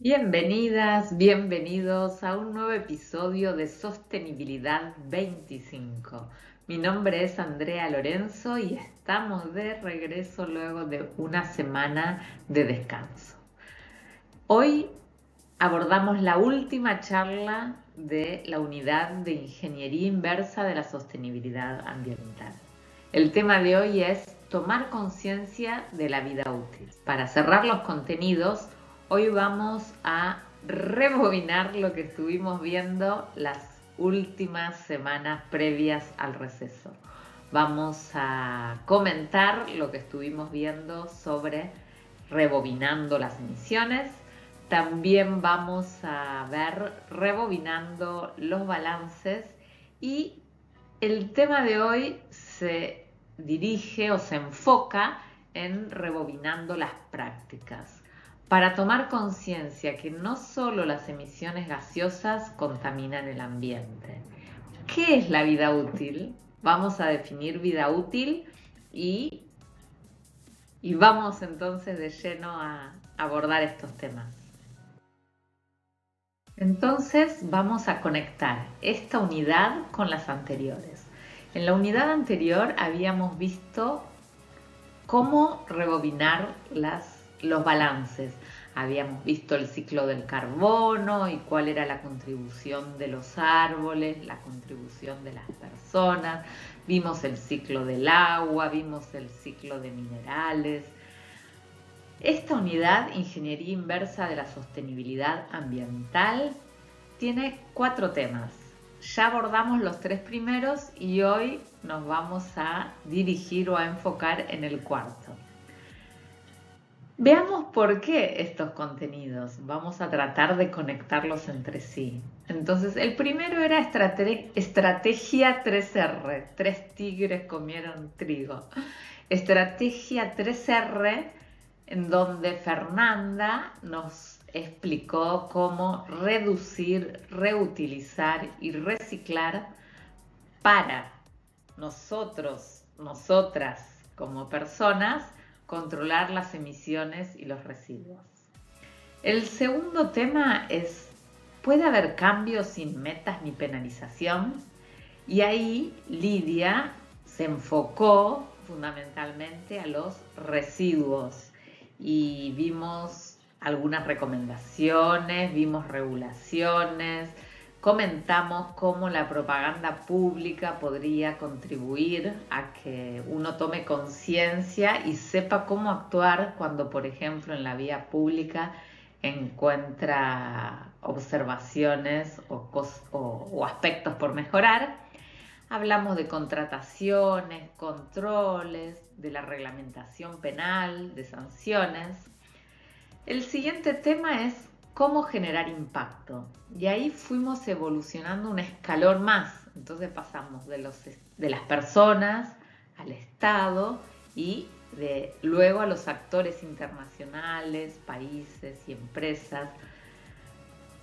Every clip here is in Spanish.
Bienvenidas, bienvenidos a un nuevo episodio de Sostenibilidad 25. Mi nombre es Andrea Lorenzo y estamos de regreso luego de una semana de descanso. Hoy abordamos la última charla de la unidad de Ingeniería Inversa de la Sostenibilidad Ambiental. El tema de hoy es tomar conciencia de la vida útil. Para cerrar los contenidos, hoy vamos a rebobinar lo que estuvimos viendo las últimas semanas previas al receso. Vamos a comentar lo que estuvimos viendo sobre rebobinando las emisiones. También vamos a ver rebobinando los balances y el tema de hoy se dirige o se enfoca en rebobinando las prácticas para tomar conciencia que no solo las emisiones gaseosas contaminan el ambiente. ¿Qué es la vida útil? Vamos a definir vida útil y vamos entonces de lleno a abordar estos temas. Entonces vamos a conectar esta unidad con las anteriores. En la unidad anterior habíamos visto cómo rebobinar los balances. Habíamos visto el ciclo del carbono y cuál era la contribución de los árboles, la contribución de las personas. Vimos el ciclo del agua, vimos el ciclo de minerales. Esta unidad, Ingeniería Inversa de la Sostenibilidad Ambiental, tiene 4 temas. Ya abordamos los 3 primeros y hoy nos vamos a dirigir o a enfocar en el 4. Veamos por qué estos contenidos. Vamos a tratar de conectarlos entre sí. Entonces, el primero era estrategia 3R. 3 tigres comieron trigo. Estrategia 3R, en donde Fernanda nos explicó cómo reducir, reutilizar y reciclar para nosotros, nosotras como personas, controlar las emisiones y los residuos. El segundo tema es, ¿puede haber cambios sin metas ni penalización? Y ahí Lidia se enfocó fundamentalmente a los residuos y vimos algunas recomendaciones, vimos regulaciones, comentamos cómo la propaganda pública podría contribuir a que uno tome conciencia y sepa cómo actuar cuando, por ejemplo, en la vía pública encuentra observaciones o aspectos por mejorar. Hablamos de contrataciones, controles, de la reglamentación penal, de sanciones. El siguiente tema es cómo generar impacto. Y ahí fuimos evolucionando un escalón más. Entonces pasamos de las personas al Estado y luego a los actores internacionales, países y empresas.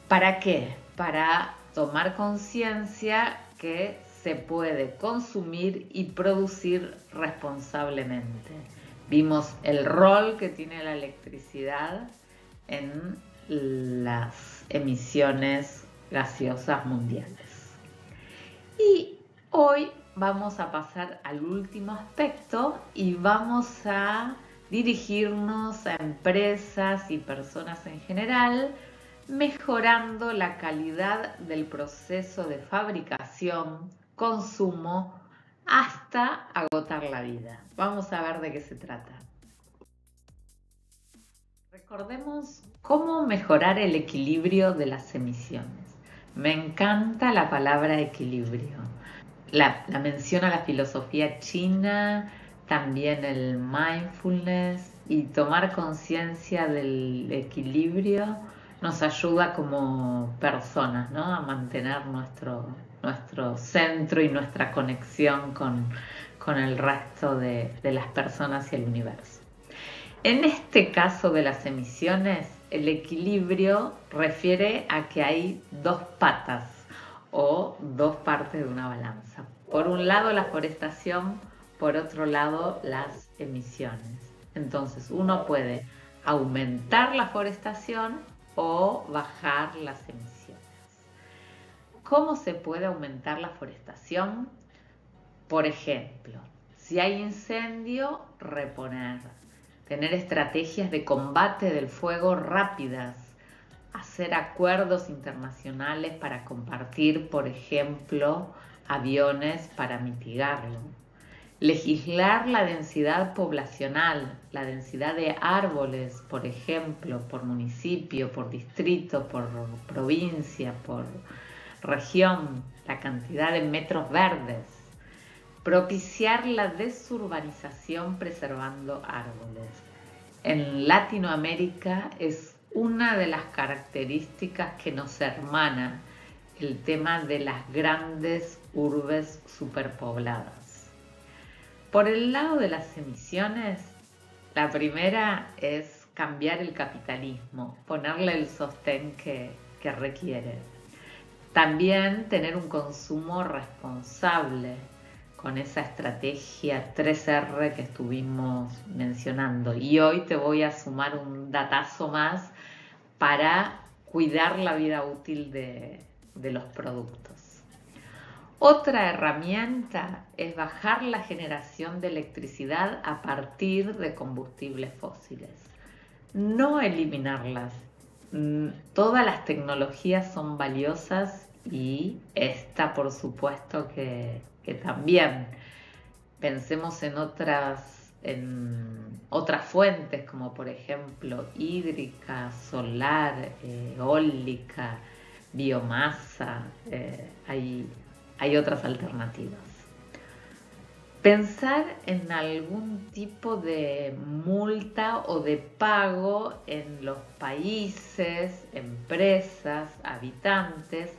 ¿Para qué? Para tomar conciencia que se puede consumir y producir responsablemente. Vimos el rol que tiene la electricidad en las emisiones gaseosas mundiales. Y hoy vamos a pasar al último aspecto y vamos a dirigirnos a empresas y personas en general, mejorando la calidad del proceso de fabricación, consumo, hasta agotar la vida. Vamos a ver de qué se trata. Recordemos cómo mejorar el equilibrio de las emisiones. Me encanta la palabra equilibrio. La menciona la filosofía china, también el mindfulness, y tomar conciencia del equilibrio nos ayuda como personas, ¿no? A mantener nuestro centro y nuestra conexión con el resto de las personas y el universo. En este caso de las emisiones, el equilibrio refiere a que hay 2 patas o 2 partes de una balanza. Por un lado la forestación, por otro lado las emisiones. Entonces uno puede aumentar la forestación o bajar las emisiones. ¿Cómo se puede aumentar la forestación? Por ejemplo, si hay incendio, reponer, tener estrategias de combate del fuego rápidas, hacer acuerdos internacionales para compartir, por ejemplo, aviones para mitigarlo. Legislar la densidad poblacional, la densidad de árboles, por ejemplo, por municipio, por distrito, por provincia, por región, la cantidad de metros verdes. Propiciar la desurbanización preservando árboles. En Latinoamérica es una de las características que nos hermana el tema de las grandes urbes superpobladas. Por el lado de las emisiones, la primera es cambiar el capitalismo, ponerle el sostén que requiere. También tener un consumo responsable, con esa estrategia 3R que estuvimos mencionando. Y hoy te voy a sumar un datazo más para cuidar la vida útil de los productos. Otra herramienta es bajar la generación de electricidad a partir de combustibles fósiles. No eliminarlas. Todas las tecnologías son valiosas y esta, por supuesto, que también. Pensemos en otras fuentes, como por ejemplo hídrica, solar, eólica, biomasa. Hay otras alternativas. Pensar en algún tipo de multa o de pago en los países, empresas, habitantes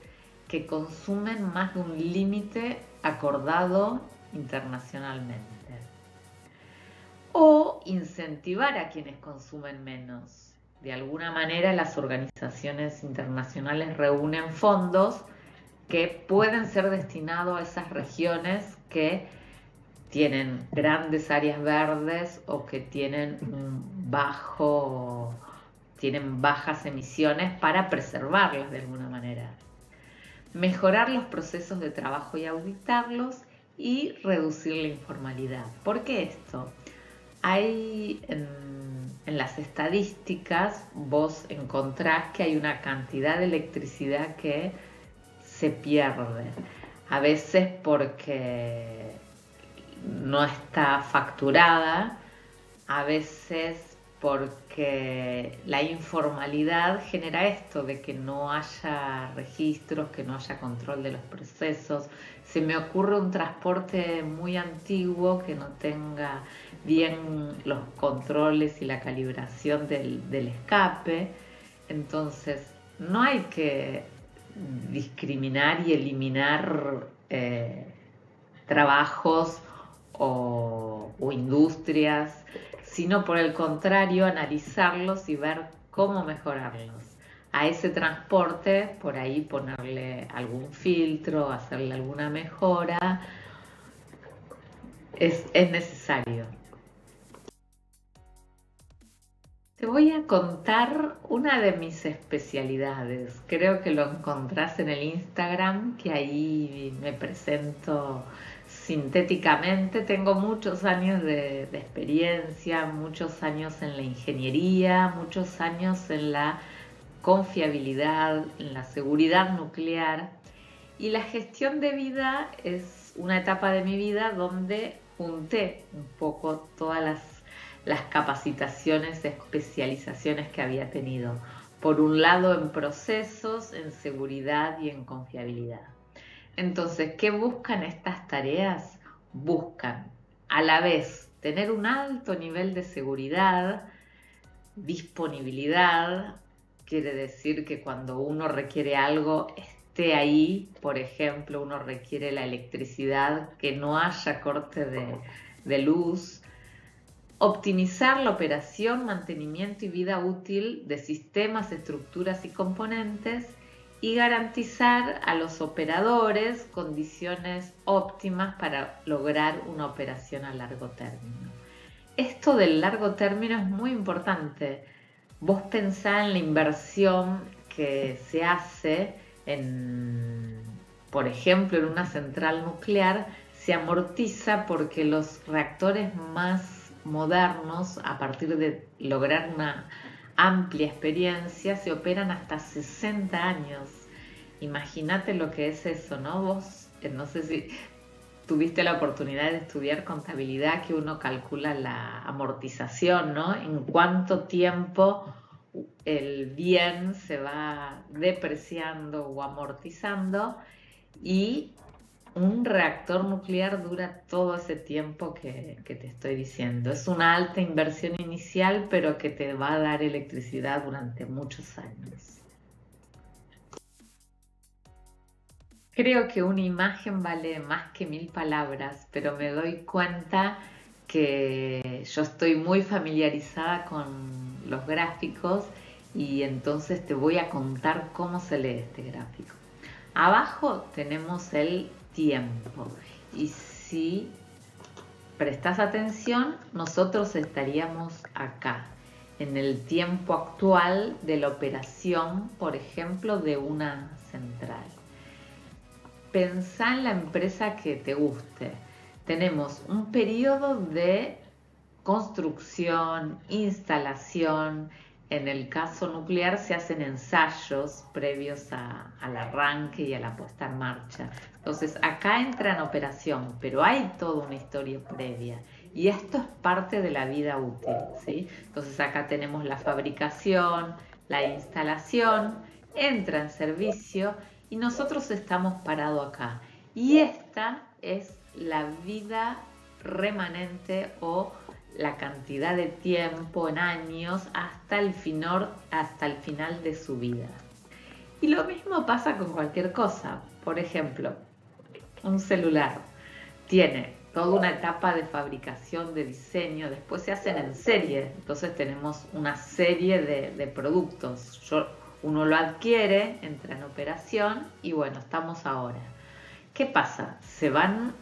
que consumen más de un límite acordado internacionalmente. O incentivar a quienes consumen menos. De alguna manera las organizaciones internacionales reúnen fondos que pueden ser destinados a esas regiones que tienen grandes áreas verdes o que tienen bajas emisiones para preservarlas de alguna manera. Mejorar los procesos de trabajo y auditarlos y reducir la informalidad. ¿Por qué esto? Hay en las estadísticas vos encontrás que hay una cantidad de electricidad que se pierde. A veces porque no está facturada, a veces porque la informalidad genera esto de que no haya registros, que no haya control de los procesos. Se me ocurre un transporte muy antiguo que no tenga bien los controles y la calibración del escape. Entonces no hay que discriminar y eliminar trabajos o industrias, sino por el contrario analizarlos y ver cómo mejorarlos. A ese transporte por ahí ponerle algún filtro, hacerle alguna mejora, es necesario. Te voy a contar una de mis especialidades. Creo que lo encontrás en el Instagram, que ahí me presento sintéticamente. Tengo muchos años de experiencia, muchos años en la ingeniería, muchos años en la confiabilidad, en la seguridad nuclear. Y la gestión de vida es una etapa de mi vida donde junté un poco todas las capacitaciones, especializaciones que había tenido. Por un lado en procesos, en seguridad y en confiabilidad. Entonces, ¿qué buscan estas tareas? Buscan a la vez tener un alto nivel de seguridad, disponibilidad, quiere decir que cuando uno requiere algo esté ahí. Por ejemplo, uno requiere la electricidad, que no haya corte de luz. Optimizar la operación, mantenimiento y vida útil de sistemas, estructuras y componentes, y garantizar a los operadores condiciones óptimas para lograr una operación a largo término. Esto del largo término es muy importante. vos pensá en la inversión que se hace por ejemplo, en una central nuclear, se amortiza porque los reactores más modernos, a partir de lograr una amplia experiencia, se operan hasta 60 años. Imagínate lo que es eso, ¿no? Vos, no sé si tuviste la oportunidad de estudiar contabilidad, que uno calcula la amortización, ¿no? En cuánto tiempo el bien se va depreciando o amortizando, y un reactor nuclear dura todo ese tiempo que te estoy diciendo. Es una alta inversión inicial, pero que te va a dar electricidad durante muchos años. Creo que una imagen vale más que 1000 palabras, pero me doy cuenta que yo estoy muy familiarizada con los gráficos, y entonces te voy a contar cómo se lee este gráfico. Abajo tenemos el tiempo, y si prestas atención, nosotros estaríamos acá, en el tiempo actual de la operación, por ejemplo, de una central. Pensá en la empresa que te guste. Tenemos un periodo de construcción, instalación. En el caso nuclear se hacen ensayos previos al arranque y a la puesta en marcha. Entonces acá entra en operación, pero hay toda una historia previa. Y esto es parte de la vida útil, ¿sí? Entonces acá tenemos la fabricación, la instalación, entra en servicio y nosotros estamos parados acá. Y esta es la vida remanente, o la cantidad de tiempo en años hasta el final de su vida. Y lo mismo pasa con cualquier cosa. Por ejemplo, un celular tiene toda una etapa de fabricación, de diseño, después se hacen en serie, entonces tenemos una serie de productos. Uno lo adquiere, entra en operación y bueno, estamos ahora. ¿Qué pasa? Se van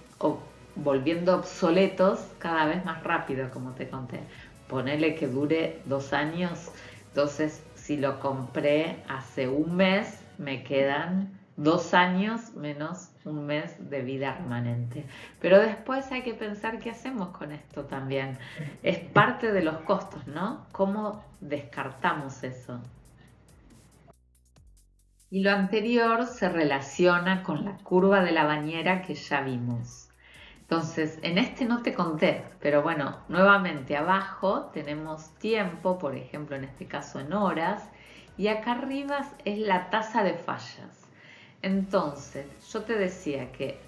volviendo obsoletos cada vez más rápido, como te conté. Ponele que dure 2 años, entonces si lo compré hace un mes, me quedan 2 años menos un mes de vida remanente. Pero después hay que pensar qué hacemos con esto también. Es parte de los costos, ¿no? ¿Cómo descartamos eso? Y lo anterior se relaciona con la curva de la bañera que ya vimos. Entonces, en este no te conté, pero bueno, nuevamente abajo tenemos tiempo, por ejemplo, en este caso en horas, y acá arriba es la tasa de fallas. Entonces, yo te decía que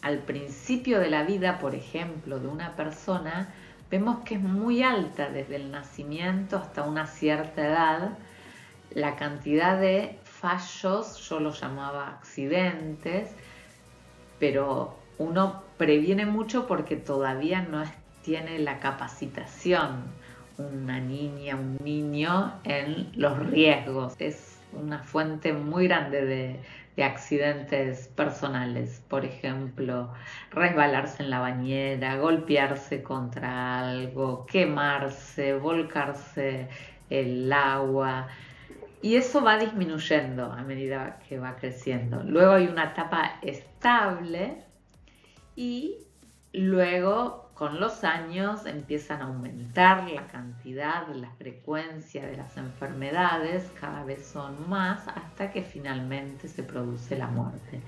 al principio de la vida, por ejemplo, de una persona, vemos que es muy alta desde el nacimiento hasta una cierta edad, la cantidad de fallos, yo los llamaba accidentes, pero uno previene mucho porque todavía no tiene la capacitación, una niña, un niño, en los riesgos. Es una fuente muy grande de accidentes personales. Por ejemplo, resbalarse en la bañera, golpearse contra algo, quemarse, volcarse el agua. Y eso va disminuyendo a medida que va creciendo. Luego hay una etapa estable, y luego con los años empiezan a aumentar la cantidad, la frecuencia de las enfermedades, cada vez son más, hasta que finalmente se produce la muerte.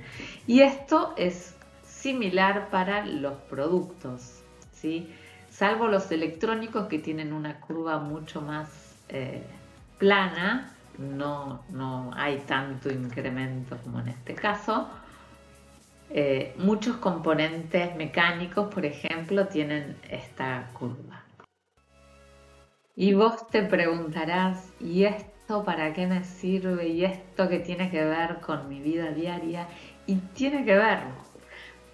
Y esto es similar para los productos, ¿sí? Salvo los electrónicos, que tienen una curva mucho más plana, no hay tanto incremento como en este caso. Muchos componentes mecánicos, por ejemplo, tienen esta curva. Y vos te preguntarás, ¿y esto para qué me sirve? ¿Y esto qué tiene que ver con mi vida diaria? Y tiene que ver.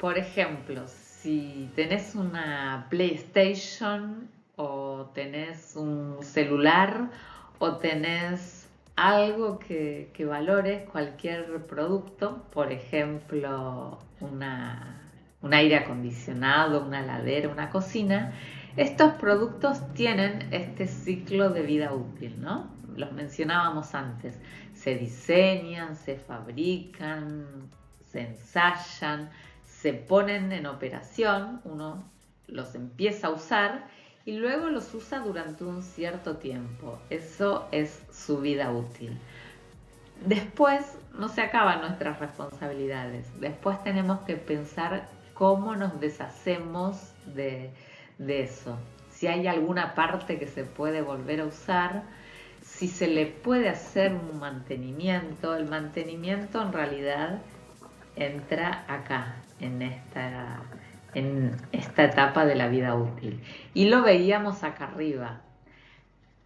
Por ejemplo, si tenés una PlayStation, o tenés un celular, o tenés algo que valores, cualquier producto, por ejemplo, un aire acondicionado, una heladera, una cocina, estos productos tienen este ciclo de vida útil, ¿no? los mencionábamos antes. Se diseñan, se fabrican, se ensayan, se ponen en operación, uno los empieza a usar y luego los usa durante un cierto tiempo. Eso es su vida útil. Después no se acaban nuestras responsabilidades. Después tenemos que pensar cómo nos deshacemos de eso. Si hay alguna parte que se puede volver a usar, si se le puede hacer un mantenimiento. El mantenimiento en realidad entra acá, en esta etapa de la vida útil. Y lo veíamos acá arriba.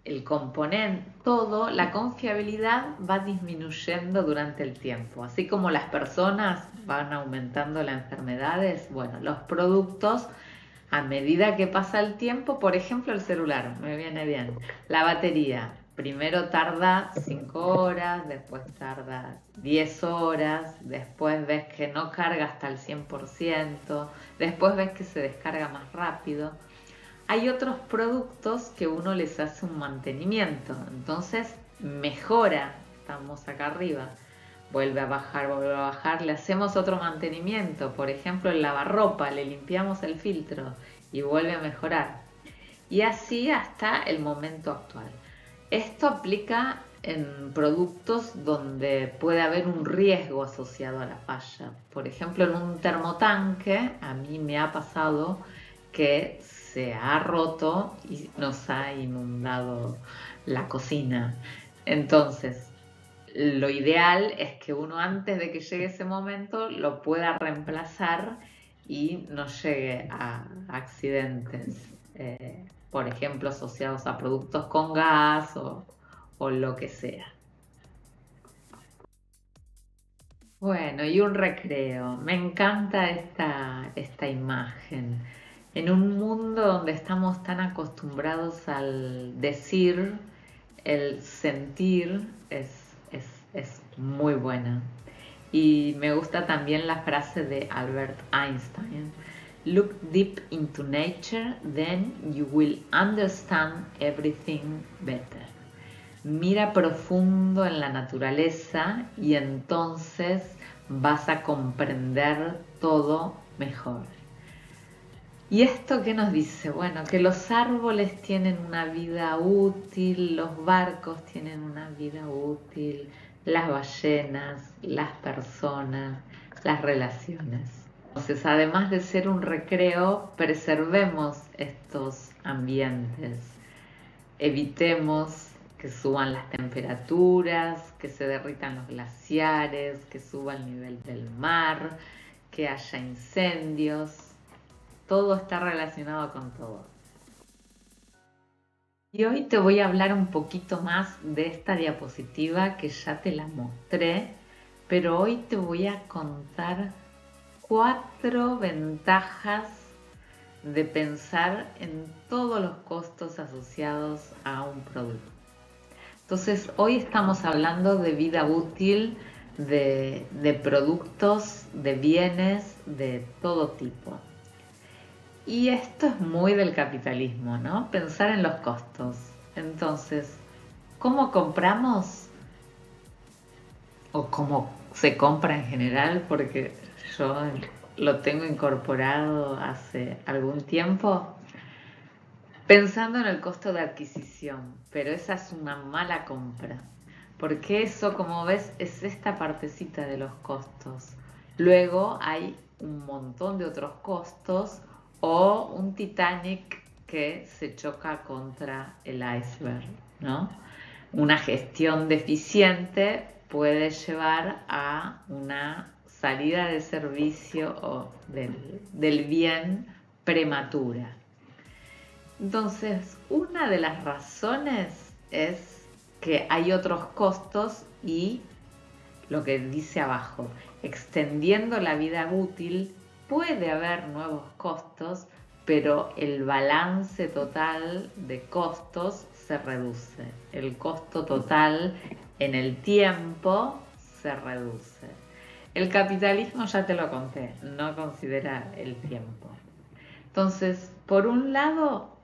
El componente, todo, la confiabilidad va disminuyendo durante el tiempo. Así como las personas van aumentando las enfermedades, bueno, los productos a medida que pasa el tiempo, por ejemplo el celular, me viene bien, la batería, primero tarda 5 horas, después tarda 10 horas, después ves que no carga hasta el 100%, después ves que se descarga más rápido. Hay otros productos que uno les hace un mantenimiento, entonces mejora, estamos acá arriba, vuelve a bajar, le hacemos otro mantenimiento, por ejemplo el lavarropa, le limpiamos el filtro y vuelve a mejorar. Y así hasta el momento actual. Esto aplica en productos donde puede haber un riesgo asociado a la falla. Por ejemplo, en un termotanque, a mí me ha pasado que se ha roto y nos ha inundado la cocina. Entonces, lo ideal es que uno antes de que llegue ese momento lo pueda reemplazar y no llegue a accidentes, por ejemplo, asociados a productos con gas o lo que sea. Bueno, y un recreo. Me encanta esta imagen. En un mundo donde estamos tan acostumbrados al decir, el sentir es muy buena. Y me gusta también la frase de Albert Einstein: Look deep into nature, then you will understand everything better. Mira profundo en la naturaleza y entonces vas a comprender todo mejor. ¿Y esto qué nos dice? Bueno, que los árboles tienen una vida útil, los barcos tienen una vida útil, las ballenas, las personas, las relaciones. Entonces, además de ser un recreo, preservemos estos ambientes. Evitemos que suban las temperaturas, que se derritan los glaciares, que suba el nivel del mar, que haya incendios. Todo está relacionado con todo. Y hoy te voy a hablar un poquito más de esta diapositiva que ya te la mostré, pero hoy te voy a contar 4 ventajas de pensar en todos los costos asociados a un producto. Entonces, hoy estamos hablando de vida útil, de productos, de bienes de todo tipo. Y esto es muy del capitalismo, ¿no? Pensar en los costos. Entonces, ¿cómo compramos? O cómo se compra en general, porque yo lo tengo incorporado hace algún tiempo, pensando en el costo de adquisición, pero esa es una mala compra, porque eso, como ves, es esta partecita de los costos. Luego hay un montón de otros costos, o un Titanic que se choca contra el iceberg, ¿no? Una gestión deficiente puede llevar a una salida de servicio o del bien prematura. Entonces, una de las razones es que hay otros costos y lo que dice abajo, extendiendo la vida útil, puede haber nuevos costos, pero el balance total de costos se reduce. El costo total en el tiempo se reduce. El capitalismo, ya te lo conté, no considera el tiempo. Entonces, por un lado,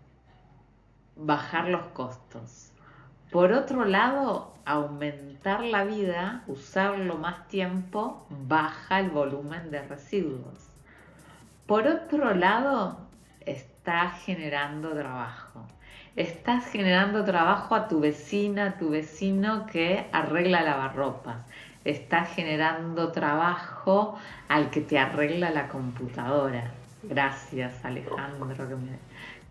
bajar los costos. Por otro lado, aumentar la vida, usarlo más tiempo, baja el volumen de residuos. Por otro lado, estás generando trabajo. Estás generando trabajo a tu vecina, a tu vecino que arregla lavarropas. Estás generando trabajo al que te arregla la computadora. Gracias, Alejandro, que me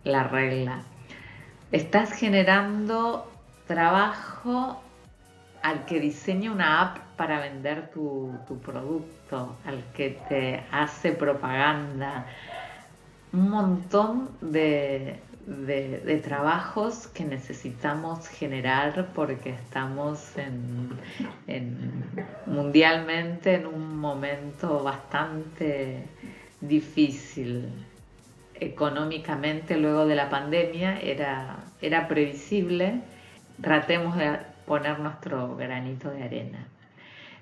la arregla. Estás generando trabajo al que diseña una app para vender tu producto, al que te hace propaganda, un montón de trabajos que necesitamos generar porque estamos mundialmente en un momento bastante difícil. Económicamente luego de la pandemia era previsible. Tratemos de poner nuestro granito de arena.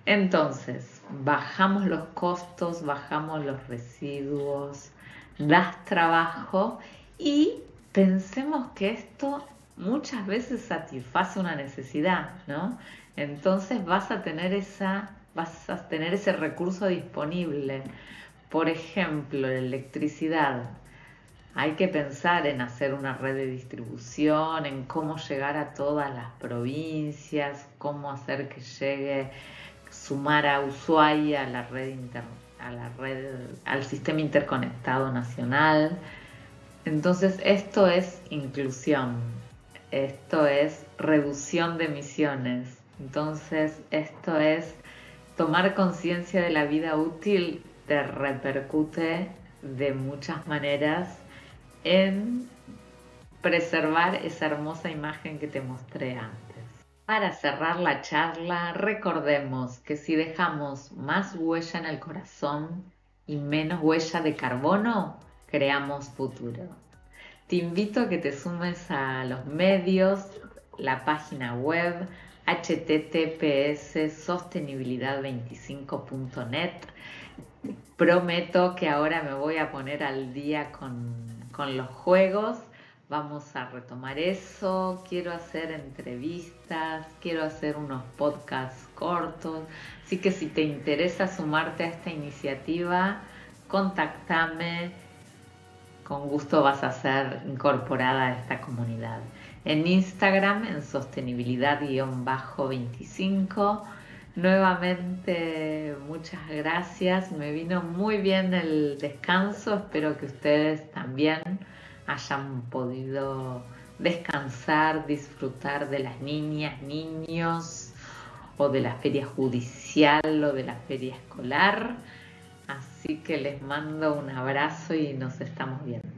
Entonces, bajamos los costos, bajamos los residuos, das trabajo y pensemos que esto muchas veces satisface una necesidad, ¿no? Entonces vas a tener ese recurso disponible. Por ejemplo, la electricidad. Hay que pensar en hacer una red de distribución, en cómo llegar a todas las provincias, cómo hacer que llegue, sumar a Ushuaia a la red, al sistema interconectado nacional. Entonces esto es inclusión, esto es reducción de emisiones, entonces esto es tomar conciencia de la vida útil, te repercute de muchas maneras en preservar esa hermosa imagen que te mostré antes. Para cerrar la charla, recordemos que si dejamos más huella en el corazón y menos huella de carbono, creamos futuro. Te invito a que te sumes a los medios, la página web https://sostenibilidad25.net. Prometo que ahora me voy a poner al día con los juegos. Vamos a retomar eso. Quiero hacer entrevistas, quiero hacer unos podcasts cortos. Así que si te interesa sumarte a esta iniciativa, contactame. Con gusto vas a ser incorporada a esta comunidad. En Instagram, en sostenibilidad-25. Nuevamente, muchas gracias. Me vino muy bien el descanso. Espero que ustedes también hayan podido descansar, disfrutar de las niñas, niños, o de la feria judicial o de la feria escolar. Así que les mando un abrazo y nos estamos viendo.